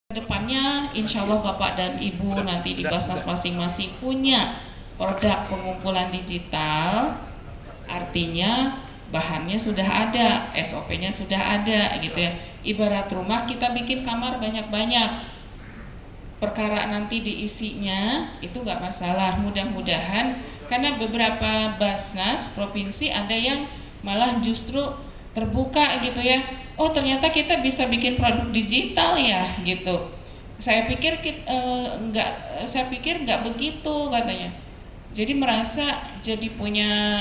Kedepannya insya Allah Bapak dan Ibu nanti di Basnas masing-masing punya produk pengumpulan digital, artinya bahannya sudah ada, SOP-nya sudah ada gitu ya. Ibarat rumah kita bikin kamar banyak-banyak, perkara nanti diisinya itu nggak masalah, mudah-mudahan, karena beberapa Basnas provinsi ada yang malah justru terbuka gitu ya. Oh ternyata kita bisa bikin produk digital ya gitu. Saya pikir nggak begitu katanya. Jadi merasa jadi punya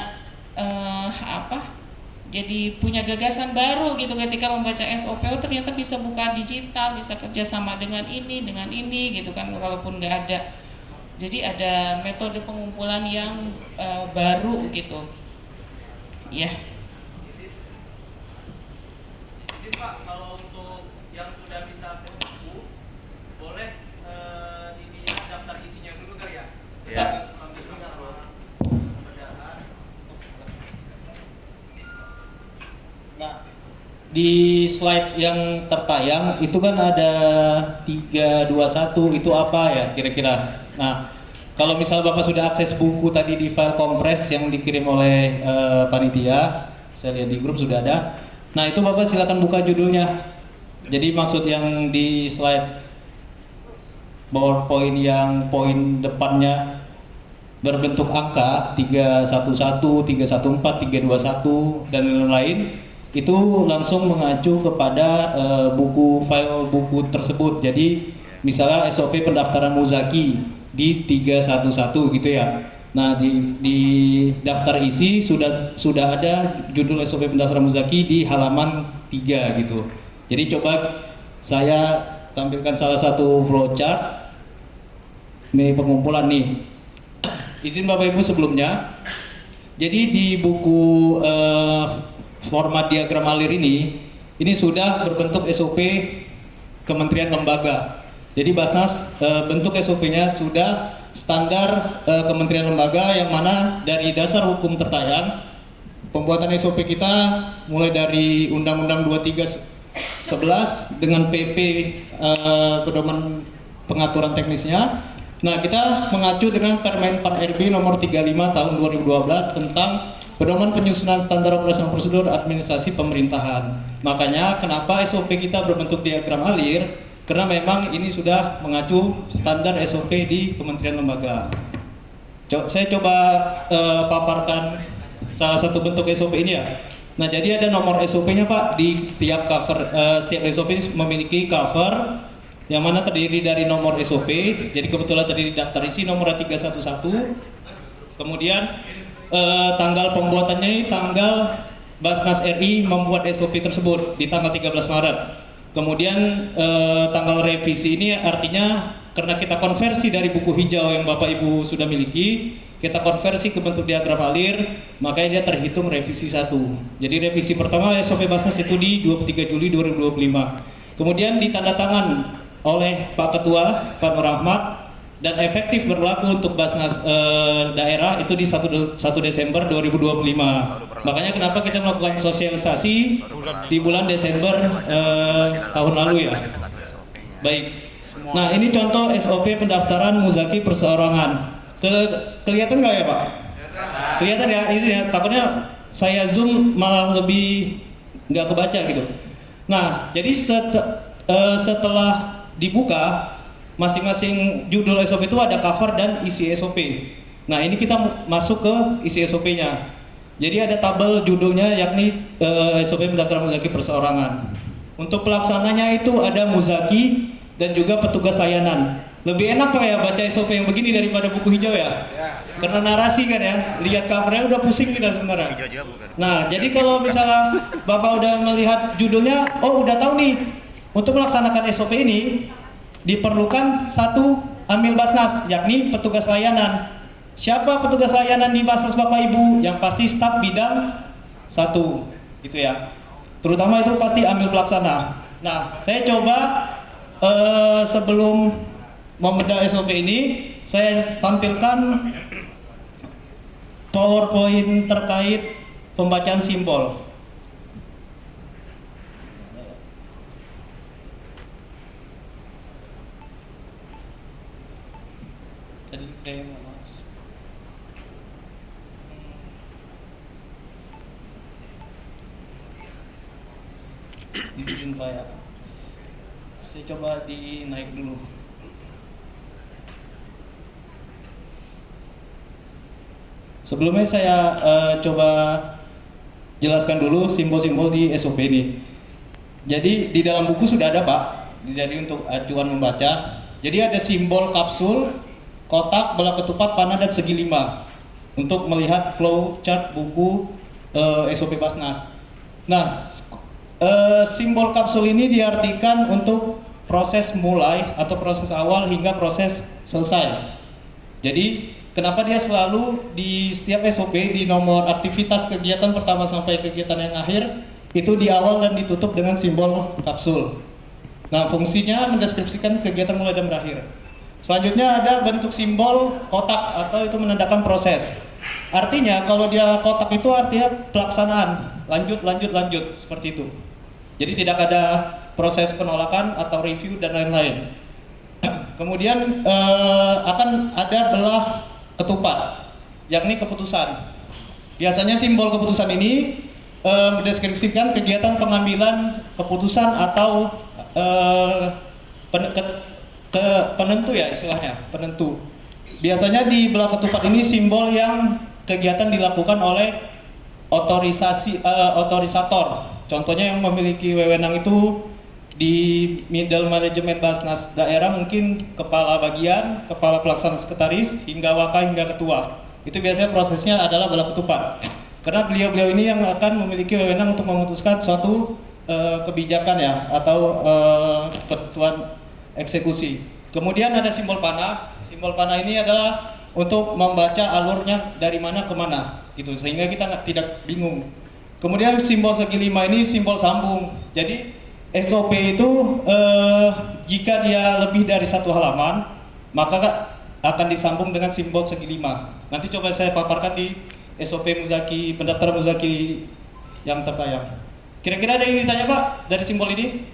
jadi punya gagasan baru gitu ketika membaca SOP. Oh ternyata bisa buka digital, bisa kerjasama dengan ini gitu kan, walaupun nggak ada. Jadi ada metode pengumpulan yang baru gitu ya. Pak, kalau untuk yang sudah bisa akses buku, boleh ini daftar isinya dulu kan ya? Ya. Nah, di slide yang tertayang itu kan ada 321, itu apa ya kira-kira? Nah, kalau misal Bapak sudah akses buku tadi di file kompres yang dikirim oleh panitia, saya lihat di grup sudah ada. Nah itu Bapak silakan buka judulnya. Jadi maksud yang di slide PowerPoint yang poin depannya berbentuk angka 311, 314, 321 dan lain-lain itu langsung mengacu kepada file buku tersebut. Jadi misalnya SOP pendaftaran Muzaki di 311 gitu ya. Nah di daftar isi sudah ada judul SOP pendaftaran Muzaki di halaman 3 gitu. Jadi coba saya tampilkan salah satu flowchart pengumpulan nih. Izin Bapak Ibu sebelumnya. Jadi di buku format diagram alir ini sudah berbentuk SOP kementerian lembaga. Jadi Basnas bentuk SOP-nya sudah standar kementerian lembaga, yang mana dari dasar hukum tertayang pembuatan SOP kita mulai dari Undang-Undang 2311 dengan PP pedoman pengaturan teknisnya. Nah kita mengacu dengan Permen Pan RB nomor 35 tahun 2012 tentang pedoman penyusunan standar operasional prosedur administrasi pemerintahan. Makanya kenapa SOP kita berbentuk diagram alir, karena memang ini sudah mengacu standar SOP di kementerian lembaga. Saya coba paparkan salah satu bentuk SOP ini ya. Nah jadi ada nomor SOP-nya Pak, di setiap cover, setiap SOP memiliki cover yang mana terdiri dari nomor SOP. Jadi kebetulan tadi di daftar isi nomor 311. Kemudian tanggal pembuatannya ini tanggal Basnas RI membuat SOP tersebut di tanggal 13 Maret. Kemudian tanggal revisi ini artinya karena kita konversi dari buku hijau yang Bapak Ibu sudah miliki, kita konversi ke bentuk diagram alir, makanya dia terhitung revisi 1. Jadi revisi pertama SOP Basnas itu di 23 Juli 2025. Kemudian ditandatangan oleh Pak Ketua, Pak Nur Ahmad, dan efektif berlaku untuk Basnas daerah itu di 1 Desember 2025. Makanya kenapa kita melakukan sosialisasi di bulan Desember tahun lalu ya. Baik. Nah ini contoh SOP pendaftaran Muzaki perseorangan. Kelihatan nggak ya Pak? Kelihatan ya, izin ya. Takutnya saya zoom malah lebih nggak kebaca gitu. Nah jadi setelah dibuka, masing-masing judul SOP itu ada cover dan isi SOP. Nah ini kita masuk ke isi SOP-nya. Jadi ada tabel judulnya yakni SOP pendaftaran Muzaki perseorangan. Untuk pelaksananya itu ada Muzaki dan juga petugas layanan. Lebih enak Pak ya baca SOP yang begini daripada buku hijau ya? Karena narasi kan ya, lihat covernya udah pusing kita sebenarnya. Nah jadi kalau misalnya Bapak udah melihat judulnya, oh udah tahu nih, untuk melaksanakan SOP ini diperlukan satu amil Basnas, yakni petugas layanan. Siapa petugas layanan di Basnas Bapak Ibu? Yang pasti staf bidang 1 gitu ya. Terutama itu pasti amil pelaksana. Nah saya coba sebelum membedah SOP ini, saya tampilkan PowerPoint terkait pembacaan simbol. Tadi kayak nggak mas. Izin Pak ya. Saya coba dinaik dulu. Sebelumnya saya coba jelaskan dulu simbol-simbol di SOP ini. Jadi di dalam buku sudah ada Pak. Jadi untuk acuan membaca. Jadi ada simbol kapsul, kotak, bola ketupat, panah, dan segi 5 untuk melihat flow chart buku SOP Basnas. Nah, simbol kapsul ini diartikan untuk proses mulai atau proses awal hingga proses selesai. Jadi kenapa dia selalu di setiap SOP di nomor aktivitas kegiatan pertama sampai kegiatan yang akhir itu di awal dan ditutup dengan simbol kapsul. Nah, fungsinya mendeskripsikan kegiatan mulai dan berakhir. Selanjutnya ada bentuk simbol kotak atau itu menandakan proses. Artinya kalau dia kotak itu artinya pelaksanaan, lanjut seperti itu. Jadi tidak ada proses penolakan atau review dan lain-lain. Kemudian akan ada belah ketupat, yakni keputusan. Biasanya simbol keputusan ini mendeskripsikan kegiatan pengambilan keputusan atau penentu ya istilahnya, penentu. Biasanya di belah ketupat ini simbol yang kegiatan dilakukan oleh otorisator. Contohnya yang memiliki wewenang itu di middle management Basnas daerah mungkin kepala bagian, kepala pelaksana sekretaris, hingga waka hingga ketua. Itu biasanya prosesnya adalah belah ketupat. Karena beliau-beliau ini yang akan memiliki wewenang untuk memutuskan suatu kebijakan ya atau ketentuan eksekusi. Kemudian ada simbol panah. Simbol panah ini adalah untuk membaca alurnya dari mana ke mana gitu sehingga kita tidak bingung. Kemudian simbol segi 5 ini simbol sambung. Jadi SOP itu jika dia lebih dari satu halaman maka akan disambung dengan simbol segi 5. Nanti coba saya paparkan di SOP Muzaki, pendaftaran Muzaki yang tertayang. Kira-kira ada yang ditanya Pak dari simbol ini?